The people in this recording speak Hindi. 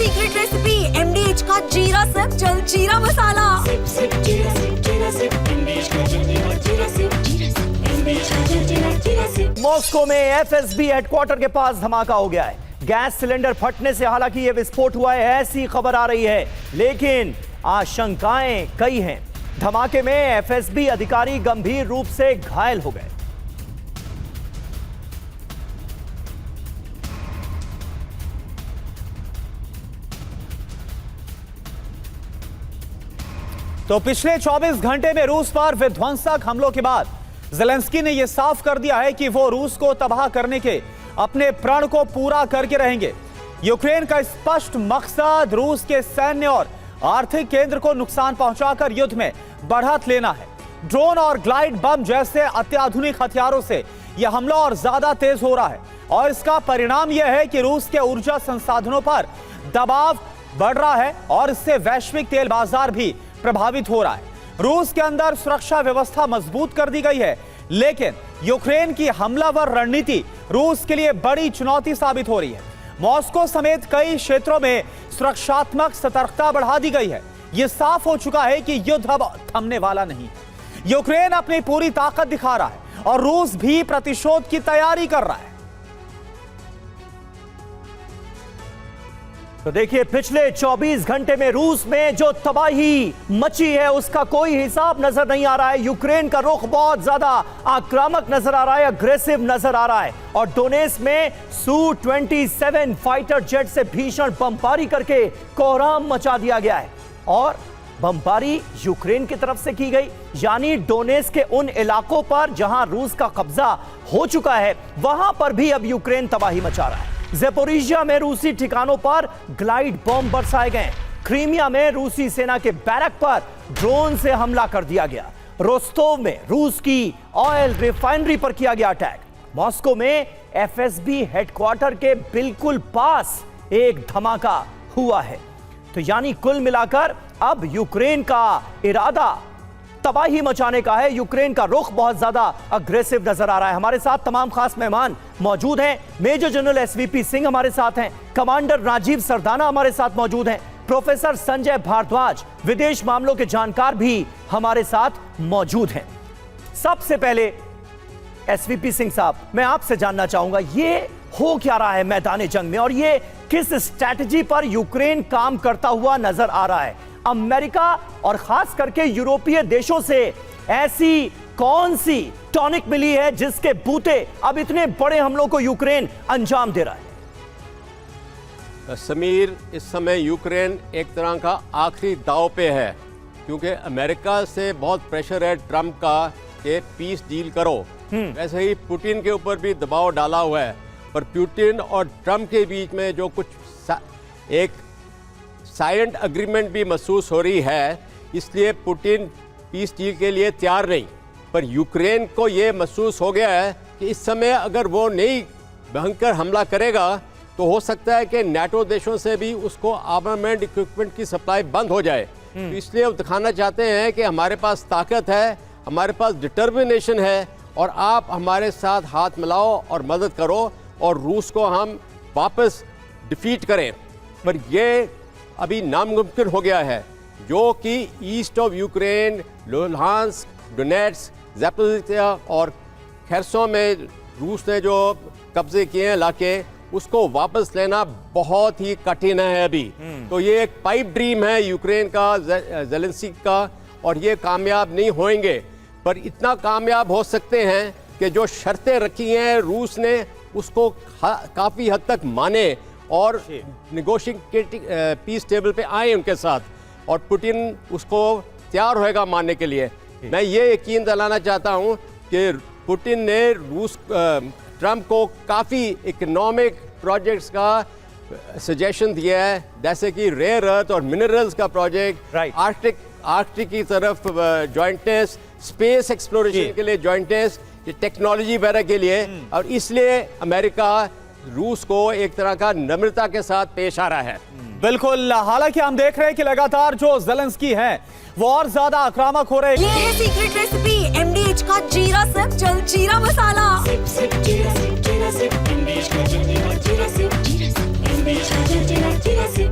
सीक्रेट रेसिपी MDH का जीरा सिप जलजीरा मसाला। सिप सिप जीरा सिप MDH का जलजीरा जीरा सिप MDH का जीरा सिप। मॉस्को में FSB हेडक्वार्टर के पास धमाका हो गया है। गैस सिलेंडर फटने से हालांकि यह विस्फोट हुआ है ऐसी खबर आ रही है, लेकिन आशंकाएं कई हैं। धमाके में FSB अधिकारी गंभीर रूप से घायल हो गए। तो पिछले 24 घंटे में रूस पर विध्वंसक हमलों के बाद ज़ेलेंस्की ने यह साफ कर दिया है कि वो रूस को तबाह करने के अपने प्रण को पूरा करके रहेंगे। यूक्रेन का स्पष्ट मकसद रूस के सैन्य और आर्थिक केंद्र को नुकसान पहुंचाकर युद्ध में बढ़त लेना है। ड्रोन और ग्लाइड बम जैसे अत्याधुनिक हथियारों से यह हमला और ज्यादा तेज हो रहा है और इसका परिणाम यह है कि रूस के ऊर्जा संसाधनों पर दबाव बढ़ रहा है और इससे वैश्विक तेल बाजार भी प्रभावित हो रहा है। रूस के अंदर सुरक्षा व्यवस्था मजबूत कर दी गई है, लेकिन यूक्रेन की हमलावर रणनीति रूस के लिए बड़ी चुनौती साबित हो रही है। मॉस्को समेत कई क्षेत्रों में सुरक्षात्मक सतर्कता बढ़ा दी गई है। यह साफ हो चुका है कि युद्ध अब थमने वाला नहीं। यूक्रेन अपनी पूरी ताकत दिखा रहा है और रूस भी प्रतिशोध की तैयारी कर रहा है। तो देखिए, पिछले 24 घंटे में रूस में जो तबाही मची है उसका कोई हिसाब नजर नहीं आ रहा है। यूक्रेन का रुख बहुत ज्यादा आक्रामक नजर आ रहा है, अग्रेसिव नजर आ रहा है और डोनेट्स्क में Su-27 फाइटर जेट से भीषण बमबारी करके कोहराम मचा दिया गया है और बमबारी यूक्रेन की तरफ से की गई, यानी डोनेट्स्क के उन इलाकों पर जहां रूस का कब्जा हो चुका है वहां पर भी अब यूक्रेन तबाही मचा रहा है। ज़ेपोरिजिया में रूसी ठिकानों पर ग्लाइड बम बरसाए गए। क्रीमिया में रूसी सेना के बैरक पर ड्रोन से हमला कर दिया गया। रोस्टोव में रूस की ऑयल रिफाइनरी पर किया गया अटैक। मॉस्को में FSB हेडक्वार्टर के बिल्कुल पास एक धमाका हुआ है। तो यानी कुल मिलाकर अब यूक्रेन का इरादा तबाही मचाने का है। यूक्रेन का रुख बहुत ज्यादा अग्रेसिव नजर आ रहा है। हमारे साथ तमाम खास मेहमान मौजूद हैं। मेजर जनरल SVP सिंह हमारे साथ हैं, कमांडर राजीव सरदाना हमारे साथ मौजूद हैं, प्रोफेसर संजय भारद्वाज विदेश मामलों के जानकार भी हमारे साथ मौजूद हैं। सबसे पहले SVP सिंह साहब, मैं आपसे जानना चाहूंगा ये हो क्या रहा है मैदान जंग में और ये किस स्ट्रैटेजी पर यूक्रेन काम करता हुआ नजर आ रहा है? अमेरिका और खास करके यूरोपीय देशों से ऐसी कौन सी टॉनिक मिली है जिसके बूते अब इतने बड़े हमलों को यूक्रेन अंजाम दे रहा है? समीर, इस समय यूक्रेन एक तरह का आखिरी दांव पे है, क्योंकि अमेरिका से बहुत प्रेशर है ट्रंप का कि पीस डील करो। वैसे ही पुतिन के ऊपर भी दबाव डाला हुआ है, पर पुतिन और ट्रंप के बीच में जो कुछ एक साइलेंट अग्रीमेंट भी महसूस हो रही है, इसलिए पुतिन पीस डील के लिए तैयार नहीं। पर यूक्रेन को ये महसूस हो गया है कि इस समय अगर वो नहीं भयंकर हमला करेगा तो हो सकता है कि नाटो देशों से भी उसको आर्मामेंट इक्विपमेंट की सप्लाई बंद हो जाए। तो इसलिए वो दिखाना चाहते हैं कि हमारे पास ताकत है, हमारे पास डिटर्मिनेशन है और आप हमारे साथ हाथ मिलाओ और मदद करो और रूस को हम वापस डिफीट करें। पर ये अभी नामुमकिन हो गया है, जो कि east of Ukraine, Luhansk, Donetsk, Zaporizhzhia और खेर्सोन में रूस ने जो कब्जे किए हैं इलाके, उसको वापस लेना बहुत ही कठिन है अभी। तो ये एक पाइप ड्रीम है यूक्रेन का, ज़ेलेंस्की का, और ये कामयाब नहीं होंगे। पर इतना कामयाब हो सकते हैं कि जो शर्तें रखी हैं रूस ने उसको काफ़ी हद तक माने और नेगोशिएटिंग पीस टेबल पे आए उनके साथ, और पुतिन उसको तैयार होएगा मानने के लिए। मैं ये यकीन दिलाना चाहता हूँ कि पुतिन ने ट्रंप को काफ़ी इकोनॉमिक प्रोजेक्ट्स का सजेशन दिया है, जैसे कि रेयर अर्थ और मिनरल्स का प्रोजेक्ट, आर्कटिक की तरफ जॉइंटनेस, स्पेस एक्सप्लोरेशन के लिए जॉइंटनेस, टेक्नोलॉजी वगैरह के लिए। और इसलिए अमेरिका रूस को एक तरह का नम्रता के साथ पेश आ रहा है। बिल्कुल, हालांकि हम देख रहे हैं कि लगातार जो ज़ेलेंस्की हैं वो और ज्यादा आक्रामक हो रहे हैं। ये है सीक्रेट रेसिपी MDH का जीरा सिप जलजीरा मसाला। सिप सिप जीरा सिप MDH का जलजीरा जीरा सिप MDH का जलजीरा जीरा सिप।